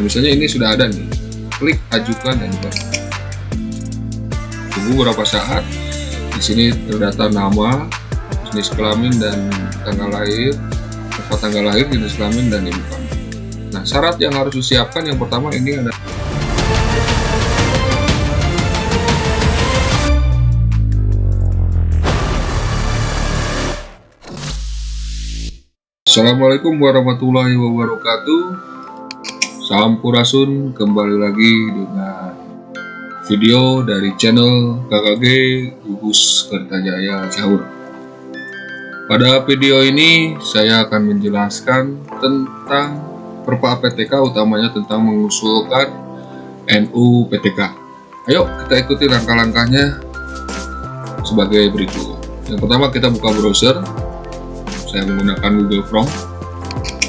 Nah, misalnya ini sudah ada nih, klik ajukan NUPTK. Tunggu beberapa saat. Di sini terdata nama, jenis kelamin dan tanggal lahir, tempat tanggal lahir, jenis kelamin dan ibu kandung. Nah, syarat yang harus disiapkan yang pertama ini ada. Assalamualaikum warahmatullahi wabarakatuh. Sampurasun, kembali lagi dengan video dari channel KKG Gugus Kertajaya Sahur. Pada video ini saya akan menjelaskan tentang Perpa PTK, utamanya tentang mengusulkan NUPTK. Ayo kita ikuti langkah-langkahnya sebagai berikut. Yang pertama, kita buka browser. Saya menggunakan Google Chrome.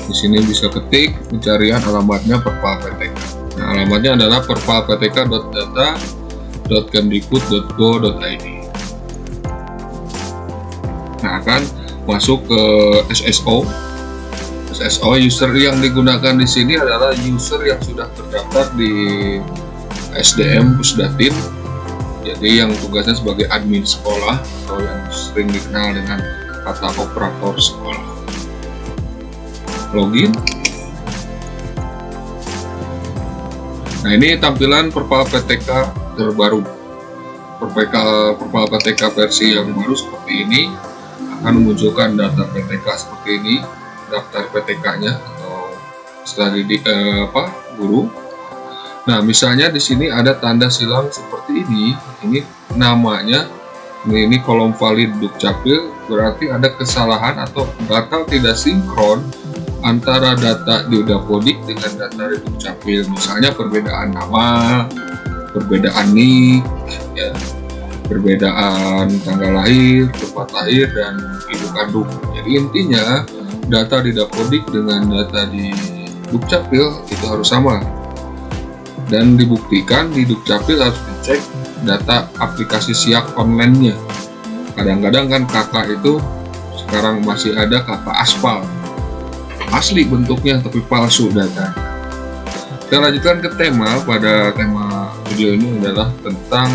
Di sini bisa ketik pencarian alamatnya Perpa PTK. Nah, alamatnya adalah perpaptk.data.kemdikbud.go.id. Nah, akan masuk ke SSO. SSO user yang digunakan di sini adalah user yang sudah terdaftar di SDM Pusdatin. Jadi yang tugasnya sebagai admin sekolah atau yang sering dikenal dengan kata operator sekolah. Login. Nah, ini tampilan Perpa PTK terbaru. Perpa PTK versi yang baru seperti ini akan memunculkan data PTK seperti ini, daftar PTK-nya atau setelah guru. Nah, misalnya di sini ada tanda silang seperti ini namanya. Ini kolom valid Dukcapil, berarti ada kesalahan atau data tidak sinkron antara data di Dapodik dengan data di Dukcapil. Misalnya perbedaan nama, perbedaan NIK, ya, perbedaan tanggal lahir, tempat lahir, dan ibu kandung. Jadi intinya data di Dapodik dengan data di Dukcapil itu harus sama. Dan dibuktikan di Dukcapil harus dicek data aplikasi Siak online-nya. Kadang-kadang kan kakak itu sekarang masih ada kakak aspal, asli bentuknya tapi palsu datanya. Kita lanjutkan ke tema. Pada tema video ini adalah tentang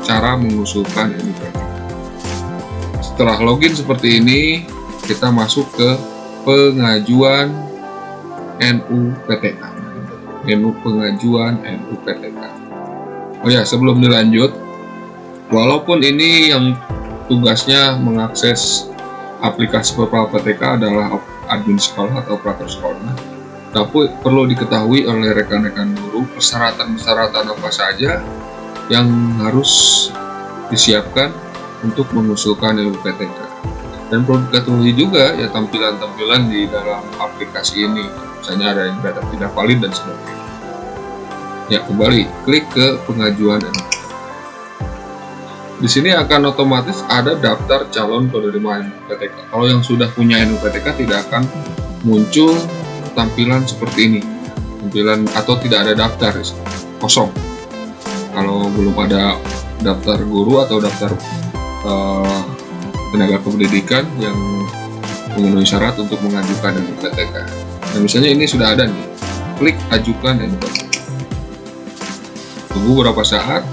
cara mengusulkan NUPTK. Setelah login seperti ini, kita masuk ke pengajuan NUPTK. Pengajuan NUPTK. Oh ya, sebelum dilanjut, walaupun ini yang tugasnya mengakses aplikasi Perpa PTK adalah admin sekolah atau operator sekolah, tapi perlu diketahui oleh rekan-rekan guru persyaratan-persyaratan apa saja yang harus disiapkan untuk mengusulkan NUPTK. Dan perlu diketahui juga ya tampilan-tampilan di dalam aplikasi ini, misalnya ada yang data tidak valid dan sebagainya. Ya, kembali klik ke pengajuan NUPTK. Di sini akan otomatis ada daftar calon penerima NUPTK. Kalau yang sudah punya NUPTK tidak akan muncul tampilan seperti ini. Tampilan atau tidak ada daftar, kosong. Kalau belum ada daftar guru atau daftar tenaga pendidikan yang memenuhi syarat untuk mengajukan NUPTK. Nah, misalnya ini sudah ada nih, klik ajukan NUPTK. Tunggu beberapa saat.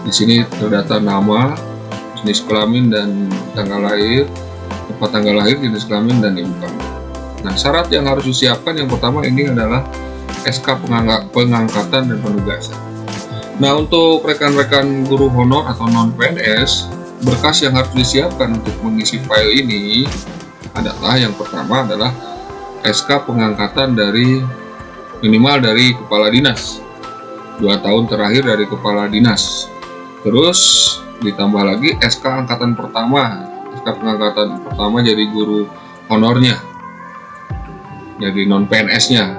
Di sini terdata nama, jenis kelamin dan tanggal lahir, tempat tanggal lahir, jenis kelamin dan ibu kandung. Nah, syarat yang harus disiapkan yang pertama ini adalah SK pengangkatan dan penugasan. Nah, untuk rekan-rekan guru honor atau non PNS, berkas yang harus disiapkan untuk mengisi file ini adalah yang pertama adalah SK pengangkatan dari minimal dari kepala dinas. 2 tahun terakhir dari kepala dinas. Terus ditambah lagi SK angkatan pertama. SK pengangkatan pertama jadi guru honornya, jadi non PNS-nya.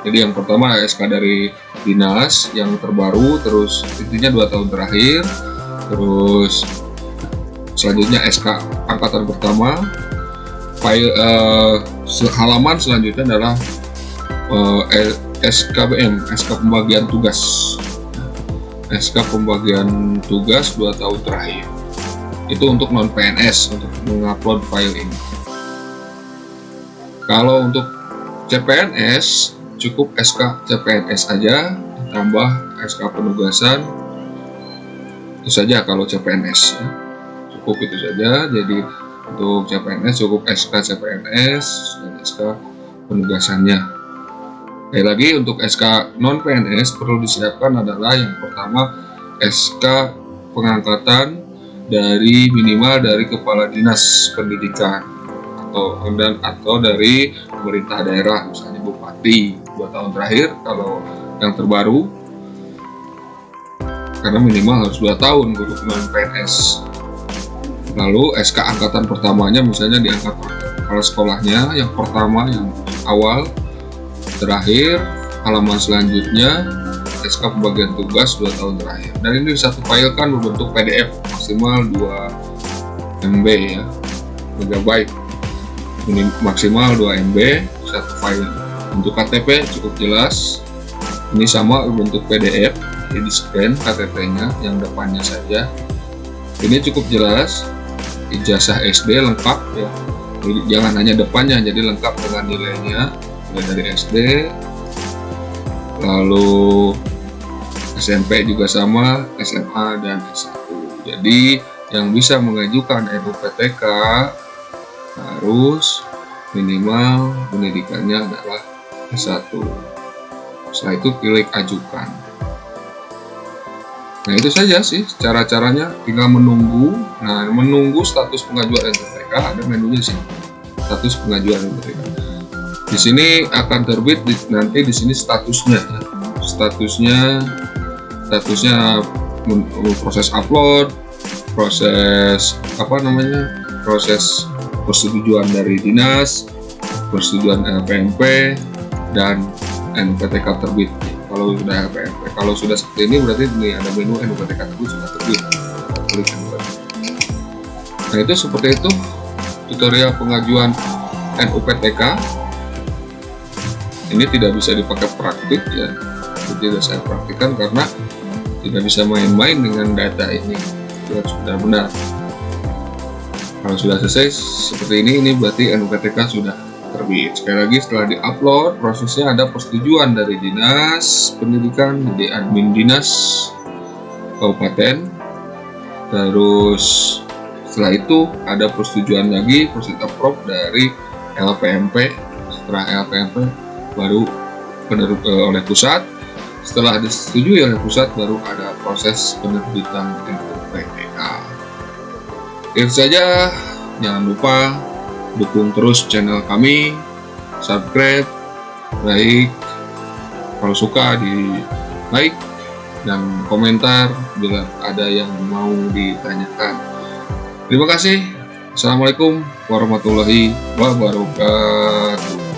Jadi yang pertama SK dari dinas yang terbaru, terus intinya 2 tahun terakhir. Terus selanjutnya SK angkatan pertama. File halaman selanjutnya adalah SKBM, SK pembagian tugas. SK pembagian tugas 2 tahun terakhir. Itu untuk non PNS untuk mengupload file ini. Kalau untuk CPNS cukup SK CPNS aja, ditambah SK penugasan. Itu saja kalau CPNS ya. Cukup itu saja. Jadi untuk CPNS cukup SK CPNS dan SK penugasannya. Sekali lagi untuk SK non PNS perlu disiapkan adalah yang pertama SK pengangkatan dari minimal dari kepala dinas pendidikan atau dari pemerintah daerah, misalnya bupati 2 tahun terakhir kalau yang terbaru, karena minimal harus 2 tahun untuk non PNS. Lalu SK angkatan pertamanya misalnya diangkat kepala sekolahnya yang pertama, yang awal, terakhir, halaman selanjutnya SK pembagian tugas 2 tahun terakhir. Dan ini satu file kan berbentuk PDF maksimal 2 MB ya, megabyte, maksimal 2 MB satu file. Untuk KTP cukup jelas, ini sama berbentuk PDF, jadi di scan KTP-nya yang depannya saja. Ini cukup jelas, ijazah SD lengkap ya, jadi jangan hanya depannya, jadi lengkap dengan nilainya mulai dari SD, lalu SMP juga sama, SMA dan S1. Jadi yang bisa mengajukan NUPTK harus minimal pendidikannya adalah S1. Setelah itu klik ajukan. Nah itu saja sih cara-caranya, tinggal menunggu. Nah menunggu status pengajuan NUPTK, ada menunya sih, status pengajuan NUPTK. Di sini akan terbit nanti di sini statusnya proses upload, proses proses persetujuan dari dinas, persetujuan LPMP, dan NUPTK terbit. Kalau sudah LPMP, kalau sudah seperti ini berarti ini ada menu NUPTK terbit sudah terbit. Nah itu seperti itu tutorial pengajuan NUPTK. Ini tidak bisa dipakai praktik ya, tidak saya praktikkan karena tidak bisa main-main dengan data ini, itu harus benar-benar. Kalau sudah selesai seperti ini berarti NUPTK sudah terbit. Sekali lagi setelah diupload, prosesnya ada persetujuan dari dinas pendidikan, jadi admin dinas kabupaten, terus setelah itu ada persetujuan lagi, proses approve dari LPMP. Setelah LPMP baru oleh pusat. Setelah disetujui oleh pusat baru ada proses penerbitan NUPTK. Itu saja, jangan lupa dukung terus channel kami, subscribe, like, kalau suka di like, dan komentar bila ada yang mau ditanyakan. Terima kasih. Assalamualaikum warahmatullahi wabarakatuh.